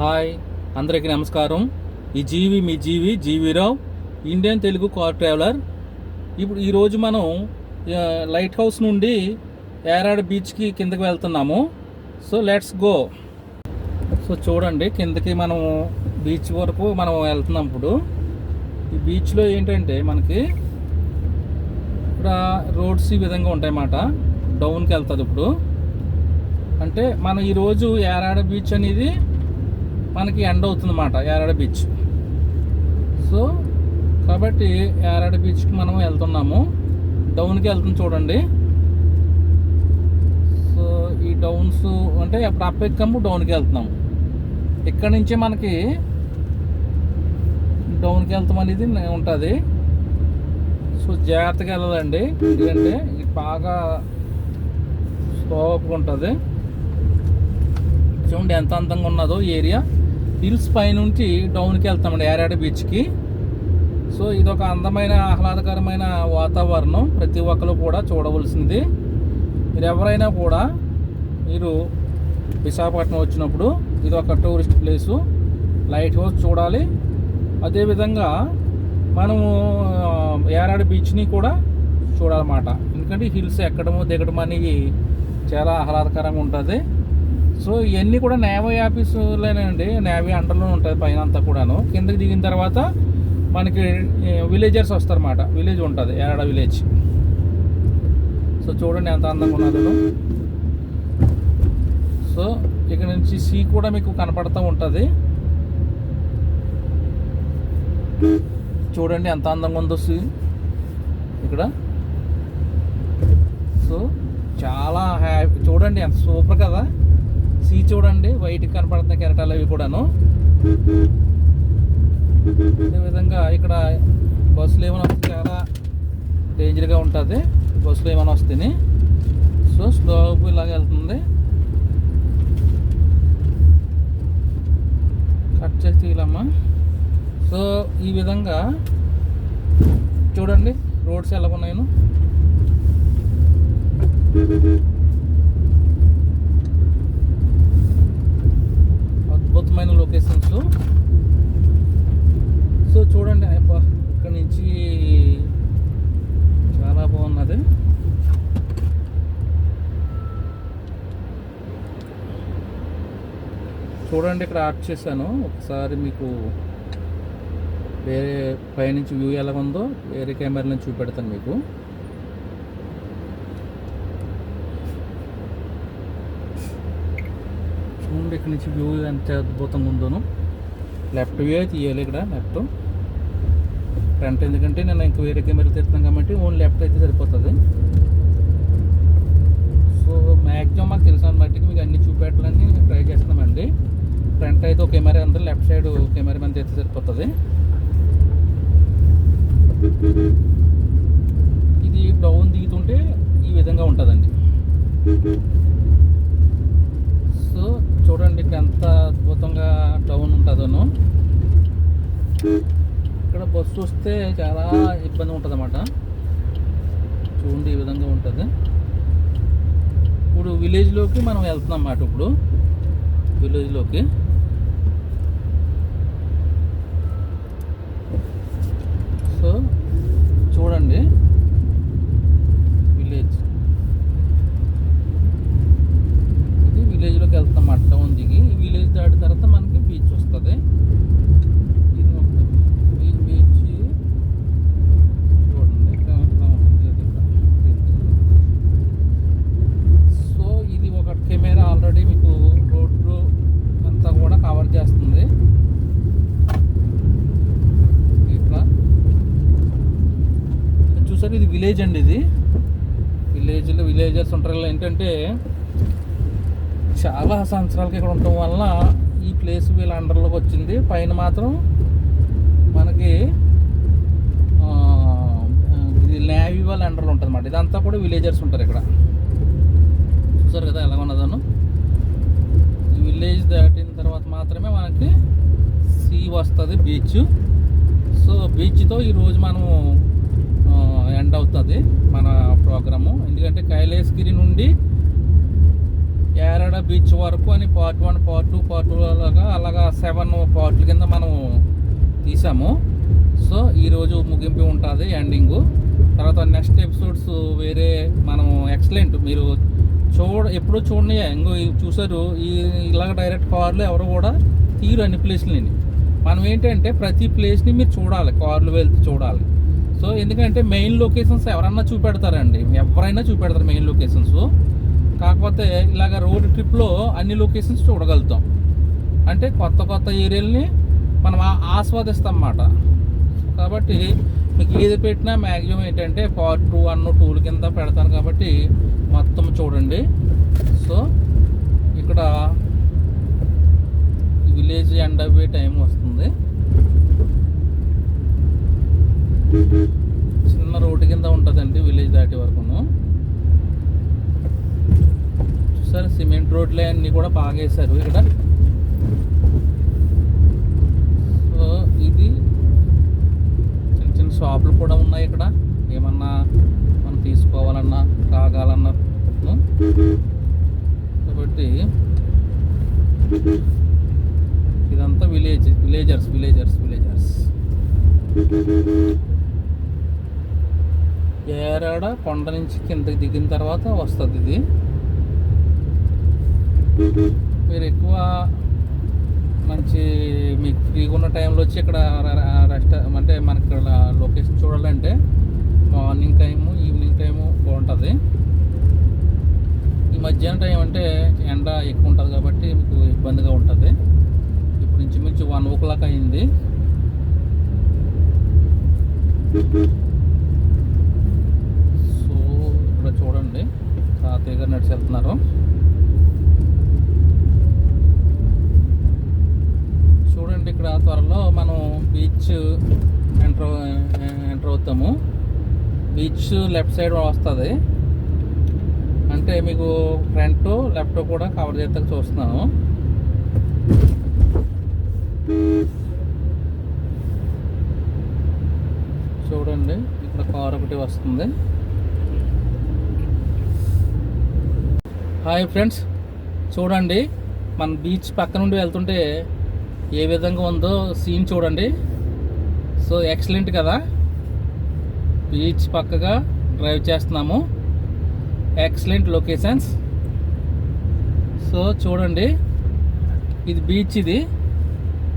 Hi, అందరికీ నమస్కారం. ఈ మీ GV Rao, Indian Telugu car traveller. ఇప్పుడు ఈరోజు మనం లైట్ హౌస్ నుండి యారాడ్ బీచ్కి కిందకి వెళ్తున్నాము. So let's go. సో చూడండి, కిందకి మనం బీచ్ వరకు మనం వెళ్తున్నాం. ఇప్పుడు ఈ బీచ్లో ఏంటంటే మనకి ఇక్కడ రోడ్స్ ఈ విధంగా ఉంటాయన్నమాట. డౌన్కి వెళ్తుంది. ఇప్పుడు అంటే మనం ఈరోజు యారాడ్ బీచ్ అనేది మనకి ఎండ్ అవుతుంది అన్నమాట, యారాడ్ బీచ్. సో కాబట్టి యారాడ్ బీచ్కి మనం వెళ్తున్నాము. డౌన్కి వెళ్తుంది చూడండి. సో ఈ డౌన్స్ అంటే అప్పుడు అప్ ఎక్కాము, డౌన్కి వెళ్తున్నాము. ఇక్కడ నుంచే మనకి డౌన్కి వెళ్తాం అనేది ఉంటుంది. సో జాగ్రత్తగా వెళ్ళాలండి, ఎందుకంటే ఇది బాగా స్లోప్గా ఉంటుంది. చూడండి ఎంత అందంగా ఉన్నదో ఏరియా. హిల్స్ పైనుంచి డౌన్కి వెళ్తామండి యారాడ్ బీచ్కి. సో ఇదొక అందమైన ఆహ్లాదకరమైన వాతావరణం, ప్రతి ఒక్కరు కూడా చూడవలసింది. మీరు ఎవరైనా కూడా మీరు విశాఖపట్నం వచ్చినప్పుడు ఇది ఒక టూరిస్ట్ ప్లేసు, లైట్ హౌస్ చూడాలి. అదేవిధంగా మనము యారాడ్ బీచ్ని కూడా చూడాలన్నమాట. ఎందుకంటే హిల్స్ ఎక్కడము దిగడం అనేది చాలా ఆహ్లాదకరంగా ఉంటుంది. సో ఇవన్నీ కూడా నేవీ ఆఫీసులేనండి, నేవీ అండర్లోనే ఉంటుంది పైన అంతా కూడాను. కిందకి దిగిన తర్వాత మనకి విలేజర్స్ వస్తారన్నమాట. విలేజ్ ఉంటుంది, యారాడ విలేజ్. సో చూడండి ఎంత అందంగా ఉన్నదో. సో ఇక్కడ నుంచి సీ కూడా మీకు కనపడుతూ ఉంటుంది. చూడండి ఎంత అందంగా ఉందో సీ ఇక్కడ. సో చాలా హ్యాపీ, చూడండి ఎంత సూపర్ కదా. సీ చూడండి, వైట్కి కనపడుతున్న కెరటాలు అవి కూడాను. అదేవిధంగా ఇక్కడ బస్సులు ఏమైనా వస్తే చాలా డేంజర్గా ఉంటుంది. బస్సులు ఏమైనా వస్తే సో స్లోప్ ఇలాగ వెళ్తుంది. కట్ చేసి తీయాలమ్మా. సో ఈ విధంగా చూడండి రోడ్స్ ఎలా ఉన్నాయో. అద్భుతమైన లొకేషన్స్. సో చూడండి ఇక్కడ నుంచి చాలా బాగున్నది. చూడండి ఇక్కడ ఆర్ట్ చేశాను. ఒకసారి మీకు వేరే పైనుంచి వ్యూ ఎలా ఉందో వేరే కెమెరా నుంచి చూపెడతాను మీకు. చూడండి ఇక్కడ నుంచి వ్యూ ఎంత అద్భుతంగా ఉందోను. లెఫ్ట్ వ్యూ తీయాలి ఇక్కడ, లెఫ్ట్. ఫ్రంట్ ఎందుకంటే నేను ఇంక వేరే కెమెరా తీస్తున్నాను కాబట్టి ఓన్లీ లెఫ్ట్ అయితే సరిపోతుంది. సో మ్యాక్సిమం మాకు తెలిసిన బట్టి మీకు అన్ని చూపెట్టాలని ట్రై చేస్తున్నామండి. ఫ్రంట్ అయితే ఒక కెమెరా అందరూ, లెఫ్ట్ సైడ్ కెమెరా మీద అయితే సరిపోతుంది. ఇది డౌన్ దిగుతుంటే ఈ విధంగా ఉంటుందండి. సో చూడండి ఇక్కడ ఎంత అద్భుతంగా డౌన్ ఉంటుందోను. ఇక్కడ బస్సు వస్తే చాలా ఇబ్బంది ఉంటుంది అన్నమాట. చూడండి ఈ విధంగా ఉంటుంది. ఇప్పుడు విలేజ్లోకి మనం వెళ్తున్నాం అన్నమాట. ఇప్పుడు విలేజ్లోకి సో చూడండి విలేజ్, ఇది విలేజ్లోకి వెళ్తాం అన్నమాట. డౌన్ దిగి ఈ విలేజ్ దాటిన తర్వాత మనకి బీచ్ వస్తుంది. ఇది మొత్తం ఈ బీచ్ చూడండి. సో ఇది ఒక కెమెరా ఆల్రెడీ మీకు రోడ్డు అంతా కూడా కవర్ చేస్తుంది. ఇట్లా చూసారు, ఇది విలేజ్ అండి. ఇది విలేజర్స్ ఉంటారు. ఏంటంటే చాలా సంవత్సరాలకి ఇక్కడ ఉండటం వల్ల ఈ ప్లేస్ వీళ్ళ అండర్లోకి వచ్చింది. పైన మాత్రం మనకి ఇది నేవీ వాళ్ళ అండర్లో ఉంటుంది అన్నమాట. ఇదంతా కూడా విలేజర్స్ ఉంటారు ఇక్కడ. చూసారు కదా ఎలా ఉన్నదను. ఈ విలేజ్ దాటిన తర్వాత మాత్రమే మనకి సీ వస్తుంది, బీచ్. సో బీచ్తో ఈరోజు మనము ఎండ్ అవుతుంది మన ప్రోగ్రాము. ఎందుకంటే కైలాసగిరి నుండి యారాడ బీచ్ వరకు అని పార్ట్ 1 పార్ట్ 2 పార్ట్ 2 అలాగా 7 పార్ట్ల కింద మనం తీసాము. సో ఈరోజు ముగింపు ఉంటుంది, ఎండింగు. తర్వాత నెక్స్ట్ ఎపిసోడ్స్ వేరే మనం ఎక్సలెంట్ మీరు ఎప్పుడూ చూడండి. ఇంకో చూసారు ఇలాగ డైరెక్ట్ కార్లో ఎవరు కూడా తీరు అన్ని ప్లేస్లని. మనం ఏంటంటే ప్రతి ప్లేస్ని మీరు చూడాలి, కార్లు వెళ్తే చూడాలి. సో ఎందుకంటే మెయిన్ లొకేషన్స్ ఎవరన్నా చూపెడతారండి, ఎవరైనా చూపెడతారు మెయిన్ లొకేషన్స్. కాకపోతే ఇలాగ రోడ్ ట్రిప్లో అన్ని లొకేషన్స్ చూడగలుగుతాం. అంటే కొత్త కొత్త ఏరియాలని మనం ఆస్వాదిస్తాం అన్నమాట. కాబట్టి మీకు ఏది పెట్టినా మ్యాక్సిమం ఏంటంటే పార్ట్ 2, 1, 2 కింద పెడతాను కాబట్టి మొత్తం చూడండి. సో ఇక్కడ విలేజ్ ఎండ్ అయిపోయే టైం వస్తుంది. చిన్న రోడ్డు కింద ఉంటుందండి విలేజ్ దాటి వరకును. చూసారు సిమెంట్ రోడ్లే అన్నీ కూడా బాగా వేశారు ఇక్కడ. సో ఇది చిన్న చిన్న షాపులు కూడా ఉన్నాయి ఇక్కడ. ఏమన్నా మనం తీసుకోవాలన్నా తాగాలన్నా. కాబట్టి ఇదంతా విలేజర్స్. ఏరాడ కొండ నుంచి కిందకి దిగిన తర్వాత వస్తుంది ఇది. మీరు ఎక్కువ మంచి మీకు ఫ్రీగా ఉన్న టైంలో వచ్చి ఇక్కడ అంటే మనకి ఇక్కడ లొకేషన్ చూడాలంటే మార్నింగ్ టైము, ఈవినింగ్ టైము బాగుంటుంది. ఈ మధ్యాహ్నం టైం అంటే ఎండ ఎక్కువ ఉంటుంది కాబట్టి మీకు ఇబ్బందిగా ఉంటుంది. ఇప్పుడు ఇంచుమించు 1 o'clock అయింది. సో ఇక్కడ చూడండి తాతయ్య గారు నడిచి వెళ్తున్నారు. చూడండి ఇక్కడ త్వరలో మనం బీచ్ ఎంటర్ అవుతాము. బీచ్ లెఫ్ట్ సైడ్ వస్తుంది. అంటే మీకు ఫ్రంట్ లెఫ్ట్ కూడా కవర్ చేస్తాక చూస్తున్నాను. చూడండి ఇక్కడ కార్ ఒకటి వస్తుంది. హాయ్ ఫ్రెండ్స్, చూడండి మన బీచ్ పక్క నుండి వెళ్తుంటే ఏ విధంగా ఉందో సీన్ చూడండి. సో ఎక్సలెంట్ కదా. బీచ్ పక్కగా డ్రైవ్ చేస్తున్నాము. Excellent locations. సో చూడండి ఇది బీచ్. ఇది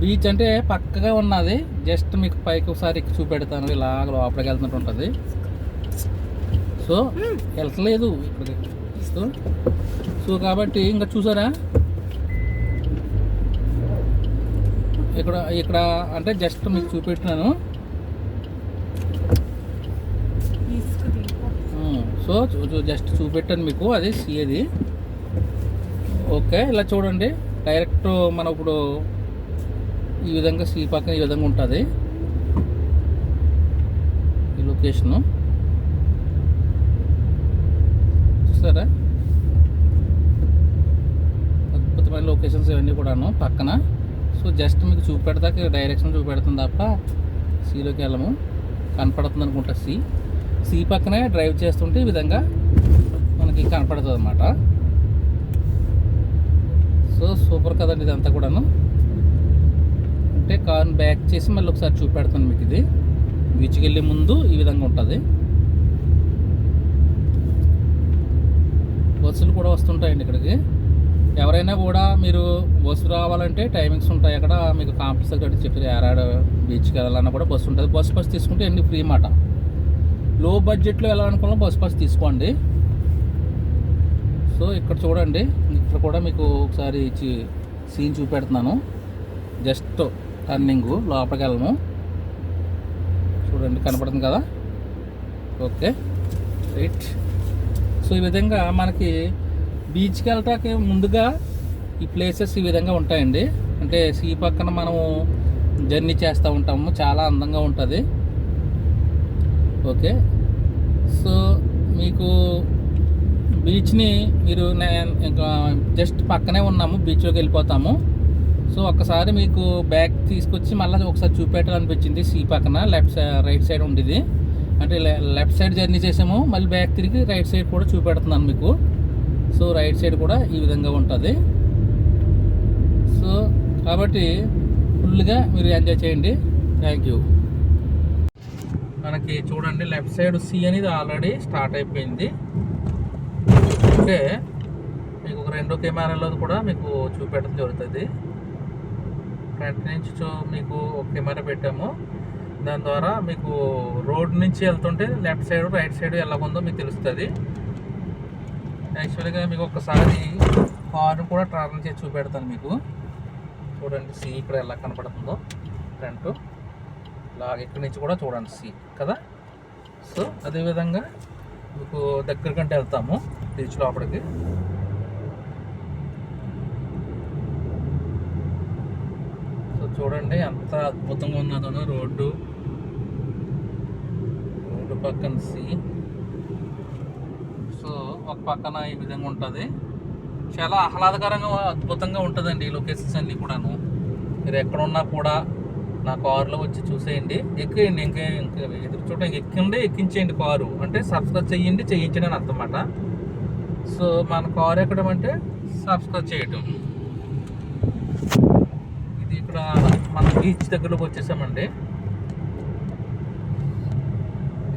బీచ్ అంటే పక్కగా ఉన్నది. జస్ట్ మీకు పైకి ఒకసారి ఎక్కి చూపెడతాను. ఇలాగ లోపలికి వెళ్తున్నట్టు ఉంటుంది. సో వెళ్ళట్లేదు ఇక్కడికి. సో కాబట్టి ఇంకా చూసారా ఇక్కడ అంటే జస్ట్ మీకు చూపెట్టినాను. సో జస్ట్ చూపెట్టాను మీకు. అది సీది. ఓకే, ఇలా చూడండి డైరెక్ట్ మనం ఇప్పుడు ఈ విధంగా సీ పక్కన ఈ విధంగా ఉంటుంది ఈ లొకేషను. చూసారా అద్భుతమైన లొకేషన్స్ ఇవన్నీ కూడాను పక్కన. సో జస్ట్ మీకు చూపెడతాక డైరెక్షన్ చూపెడుతుంది తప్ప సీలోకి వెళ్ళము. కనపడుతుంది అనుకుంటా సీ పక్కనే డ్రైవ్ చేస్తుంటే ఈ విధంగా మనకి కనపడుతుంది అన్నమాట. సో సూపర్ కదండి ఇదంతా కూడాను. అంటే కార్ని బ్యాక్ చేసి మళ్ళీ ఒకసారి చూపెడతాను మీకు. ఇది బీచ్కి వెళ్ళే ముందు ఈ విధంగా ఉంటుంది. బస్సులు కూడా వస్తుంటాయండి ఇక్కడికి. ఎవరైనా కూడా మీరు బస్సు రావాలంటే టైమింగ్స్ ఉంటాయి అక్కడ. మీకు కాంప్లెక్స్ అక్కడ చెప్పారు యారాడ బీచ్కి వెళ్ళాలన్నా కూడా బస్సు ఉంటుంది. బస్సు పాస్ తీసుకుంటే అన్ని ఫ్రీ మాట. లో బడ్జెట్లో వెళ్ళాలనుకున్నా బస్సు పాస్ తీసుకోండి. సో ఇక్కడ చూడండి, ఇక్కడ కూడా మీకు ఒకసారి సీన్ చూపెడుతున్నాను. జస్ట్ టర్నింగ్ లోపలికి వెళ్ళము. చూడండి కనపడుతుంది కదా. Okay right. సో ఈ విధంగా మనకి బీచ్కి వెళ్ళటానికి ముందుగా ఈ ప్లేసెస్ ఈ విధంగా ఉంటాయండి. అంటే సీ పక్కన మనము జర్నీ చేస్తూ ఉంటాము. చాలా అందంగా ఉంటుంది. ఓకే, సో మీకు బీచ్ని మీరు ఇంకా జస్ట్ పక్కనే ఉన్నాము, బీచ్లోకి వెళ్ళిపోతాము. సో ఒక్కసారి మీకు బ్యాక్ తీసుకొచ్చి మళ్ళీ ఒకసారి చూపెట్టాలనిపించింది. సీ పక్కన రైట్ సైడ్ ఉండేది. అంటే లెఫ్ట్ సైడ్ జర్నీ చేసాము, మళ్ళీ బ్యాక్ తిరిగి రైట్ సైడ్ కూడా చూపెడుతున్నాను మీకు. సో సో రైట్ సైడ్ కూడా ఈ విధంగా ఉంటుంది. సో కాబట్టి ఫుల్గా మీరు ఎంజాయ్ చేయండి. Thank you. మనకి చూడండి లెఫ్ట్ సైడ్ సీ అనేది ఆల్రెడీ స్టార్ట్ అయిపోయింది. ఓకే, మీకు ఒక 2 కెమెరాలో కూడా మీకు చూపెట్టడం జరుగుతుంది. ఫ్రంట్ నుంచి మీకు ఒక కెమెరా పెట్టాము. దాని ద్వారా మీకు రోడ్ నుంచి వెళ్తుంటే లెఫ్ట్ సైడ్ రైట్ సైడ్ ఎలా ఉందో మీకు తెలుస్తుంది. యాక్చువల్గా మీకు ఒకసారి కారు కూడా ట్రావెల్ చేసి చూపెడతాను మీకు. చూడండి సీ ఇక్కడ ఎలా కనపడుతుందో ఫ్రంట్ లాగా ఇక్కడి నుంచి కూడా చూడండి సీ కదా. సో అదేవిధంగా మీకు దగ్గరకంటే వెళ్తాము బీచ్ లోపలికి. సో చూడండి ఎంత అద్భుతంగా ఉన్నదో రోడ్డు పక్కన సీ. సో ఒక పక్కన ఈ విధంగా ఉంటుంది. చాలా ఆహ్లాదకరంగా అద్భుతంగా ఉంటుందండి ఈ లొకేషన్స్ అన్నీ కూడాను. మీరు ఎక్కడున్నా కూడా నా కారులో వచ్చి చూసేయండి, ఎక్కేయండి. ఇంకా ఎదురు చూడండి, ఎక్కించేయండి కారు అంటే సబ్స్క్రైబ్ చేయించండి అని అర్థం అన్నమాట. సో మన కారు ఎక్కడం అంటే సబ్స్క్రైబ్ చేయటం. ఇది ఇక్కడ మన బీచ్ దగ్గరలోకి వచ్చేసామండి.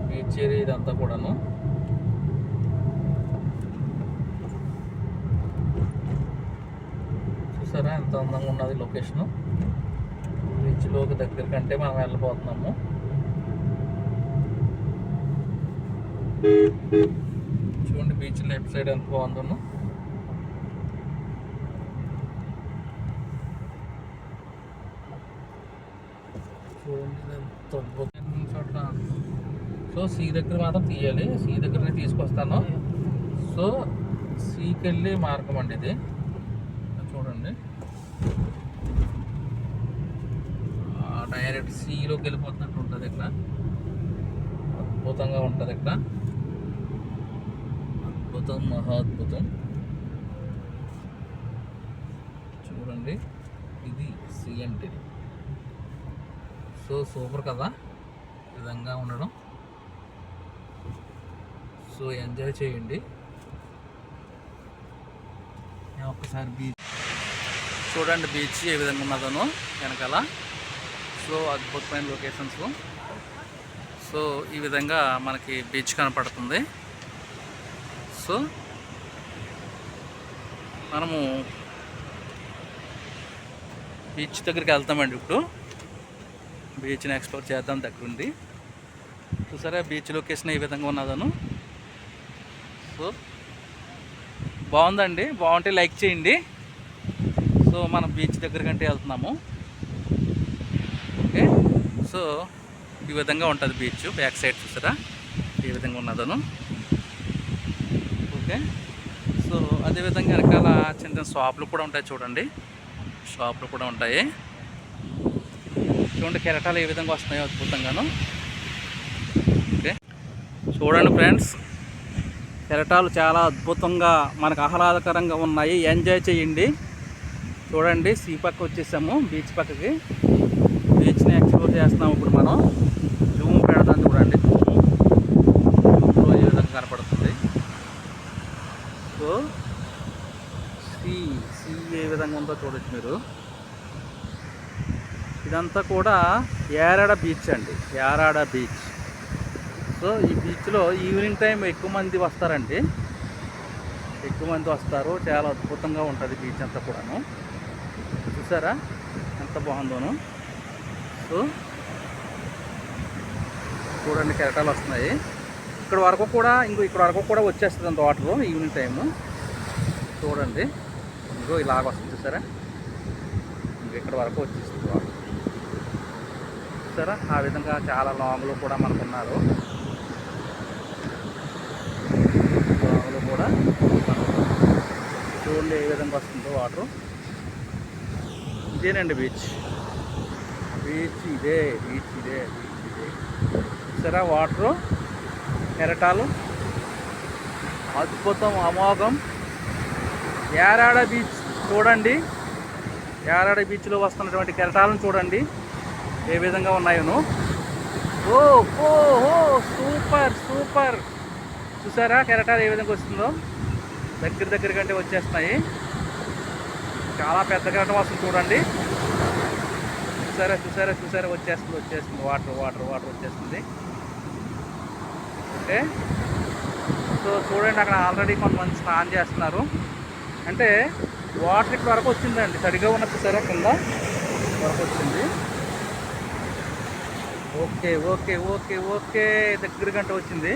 బీచ్ ఏరియా ఇదంతా కూడాను. చూసారా ఎంత అందంగా ఉన్నది లొకేషను. బీచ్లోకి దగ్గర కంటే మనం వెళ్ళిపోతున్నాము. చూడండి బీచ్ లెఫ్ట్ సైడ్ ఎంత బాగుందో. చూడండి ఎంత అద్భుతమైన చోట. సో సీ దగ్గర మాత్రం తీయాలి, సీ దగ్గరనే తీసుకొస్తాను. సో సీకి వెళ్ళి మార్గం అండి ఇది. చూడండి డైరెక్ట్ సీలోకి వెళ్ళిపోతున్నట్టు ఉంటుంది. ఇక్కడ అద్భుతంగా ఉంటుంది. ఇక్కడ అద్భుతం, మహా అద్భుతం. చూడండి ఇది సీ అంటే. సో సూపర్ కదా ఈ విధంగా ఉండడం. సో ఎంజాయ్ చేయండి. ఒక్కసారి బీచ్ చూడండి, బీచ్ ఏ విధంగా ఉన్నదనో వెనకాల. సో అద్భుతమైన లొకేషన్స్. సో ఈ విధంగా మనకి బీచ్ కనపడుతుంది. సో మనము బీచ్ దగ్గరికి వెళ్తామండి. ఇప్పుడు బీచ్ని ఎక్స్ప్లోర్ చేద్దాం దగ్గరుండి. చూసారా బీచ్ లొకేషన్ ఈ విధంగా ఉన్నదను. సో బాగుందండి, బాగుంటే లైక్ చేయండి. సో మనం బీచ్ దగ్గరకంటే వెళ్తున్నాము. ఓకే, సో ఈ విధంగా ఉంటుంది బీచ్ బ్యాక్ సైడ్. చూసారా ఈ విధంగా ఉన్నదను. ఓకే, సో అదేవిధంగా వెనకాల చిన్న చిన్న షాపులు కూడా ఉంటాయి. చూడండి షాపులు కూడా ఉంటాయి. చూడండి కెరటాలు ఏ విధంగా వస్తున్నాయో అద్భుతంగాను. ఓకే చూడండి ఫ్రెండ్స్, కెరటాలు చాలా అద్భుతంగా మనకు ఆహ్లాదకరంగా ఉన్నాయి. ఎంజాయ్ చేయండి. చూడండి సీ పక్క వచ్చేసాము, బీచ్ పక్కకి. బీచ్ని ఎక్స్ప్లోర్ చేస్తున్నాము. ఇప్పుడు మనం జూమ్ పెడతాం. చూడండి జూమ్లో ఈ విధంగా కనపడుతుంది. సో సీ ఏ విధంగా ఉందో చూడొచ్చు మీరు. ఇదంతా కూడా యారాడ బీచ్ అండి, యారాడ బీచ్. సో ఈ బీచ్లో ఈవినింగ్ టైం ఎక్కువ మంది వస్తారండి, ఎక్కువ మంది వస్తారు. చాలా అద్భుతంగా ఉంటుంది బీచ్ అంతా కూడాను. చూసారా ఎంత బాగుందోను. సో చూడండి కెరటాలు వస్తున్నాయి. ఇక్కడ వరకు కూడా వచ్చేస్తుంది అంత వాటర్ ఈవినింగ్ టైము. చూడండి ఇంకో ఇలాగ వస్తుంది. చూసారా ఇక్కడ వరకు వచ్చేస్తుంది వాటర్. చూసారా ఆ విధంగా చాలా లాంగ్లో కూడా మనకున్నారు. లాంగ్లో కూడా చూడండి ఏ విధంగా వస్తుందో వాటర్. ఇదేనండి బీచ్ ఇదే. చూసారా వాటరు, కెరటాలు, అద్భుతం, అమోఘం. యారాడ బీచ్ చూడండి. యారాడ బీచ్లో వస్తున్నటువంటి కెరటాలను చూడండి ఏ విధంగా ఉన్నాయోను. ఓ సూపర్. చూసారా కెరటాలు ఏ విధంగా వస్తుందో. దగ్గర కంటే వచ్చేస్తున్నాయి. చాలా పెద్దగా వస్తుంది చూడండి. చూసారా వచ్చేస్తుంది వాటర్ వచ్చేస్తుంది. ఓకే, సో చూడండి అక్కడ ఆల్రెడీ కొంతమంది స్నానం చేస్తున్నారు. అంటే వాటర్ ఇక్కడ వరకు వచ్చిందండి, తడిగా ఉన్న చూసారా కింద వరకు వచ్చింది. ఓకే దగ్గర గంట వచ్చింది.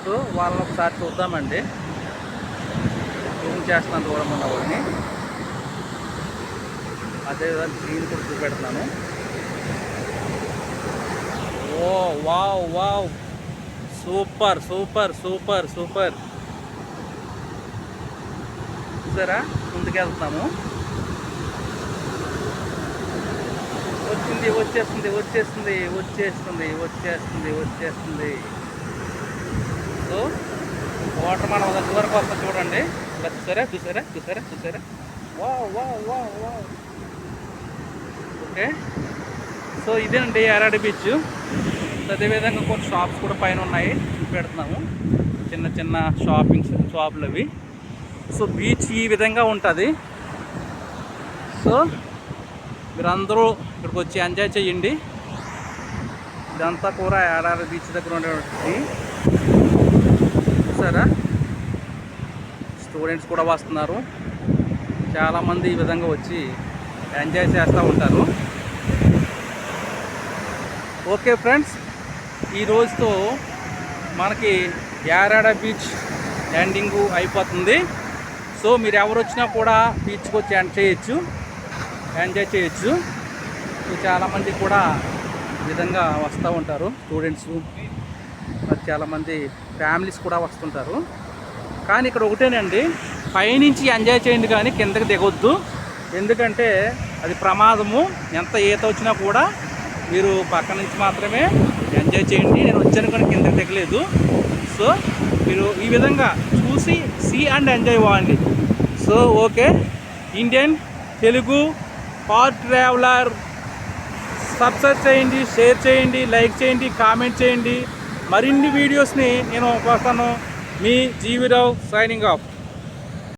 సో వాళ్ళని ఒకసారి చూద్దామండి. జూమ్ చేస్తున్నాను దూరం ఉన్న వాళ్ళని, అదేవిధంగా స్క్రీన్ కూడా చూపెడుతున్నాను. ఓ వావ్ సూపర్ చూసారా, ముందుకెళ్తున్నాము. వచ్చేస్తుంది. సో వాటర్ మనం వరకు వస్తుంది చూడండి. ఇలా చూసారా. వావ్. ఓకే, సో ఇదేనండి యారాడ బీచ్. అదేవిధంగా కొన్ని షాప్స్ కూడా పైన ఉన్నాయి, చూపెడుతున్నాము. చిన్న షాపులు అవి. సో బీచ్ ఈ విధంగా ఉంటుంది. సో మీరందరూ ఇక్కడికి వచ్చి ఎంజాయ్ చేయండి. ఇదంతా కూడా యారాడ బీచ్ దగ్గర ఉండేటువంటి. చూసారా, స్టూడెంట్స్ కూడా వస్తున్నారు. చాలామంది ఈ విధంగా వచ్చి ఎంజాయ్ చేస్తూ ఉంటారు. ఓకే ఫ్రెండ్స్, ఈ రోజుతో మనకి యారాడ బీచ్ ఎండింగ్ అయిపోతుంది. సో మీరు ఎవరు వచ్చినా కూడా బీచ్కి వచ్చి ఎంజాయ్ చేయొచ్చు. సో చాలామంది కూడా ఈ విధంగా వస్తూ ఉంటారు. స్టూడెంట్స్ మరి చాలామంది ఫ్యామిలీస్ కూడా వస్తుంటారు. కానీ ఇక్కడ ఒకటేనండి, పైనుంచి ఎంజాయ్ చేయండి కానీ కిందకి దిగొద్దు. ఎందుకంటే అది ప్రమాదము. ఎంత ఈత వచ్చినా కూడా మీరు పక్క నుంచి మాత్రమే ఎంజాయ్ చేయండి. నేను వచ్చాను కానీ కిందకి దిగలేదు. సో మీరు ఈ విధంగా చూసి సీ అండ్ ఎంజాయ్ అవ్వండి. So okay, Indian Telugu car traveller subscribe చేయండి, షేర్ చేయండి, లైక్ చేయండి, కామెంట్ చేయండి. మరిన్ని వీడియోస్ని నేను వస్తాను. మీ జీవిరావు సైనింగ్ ఆఫ్.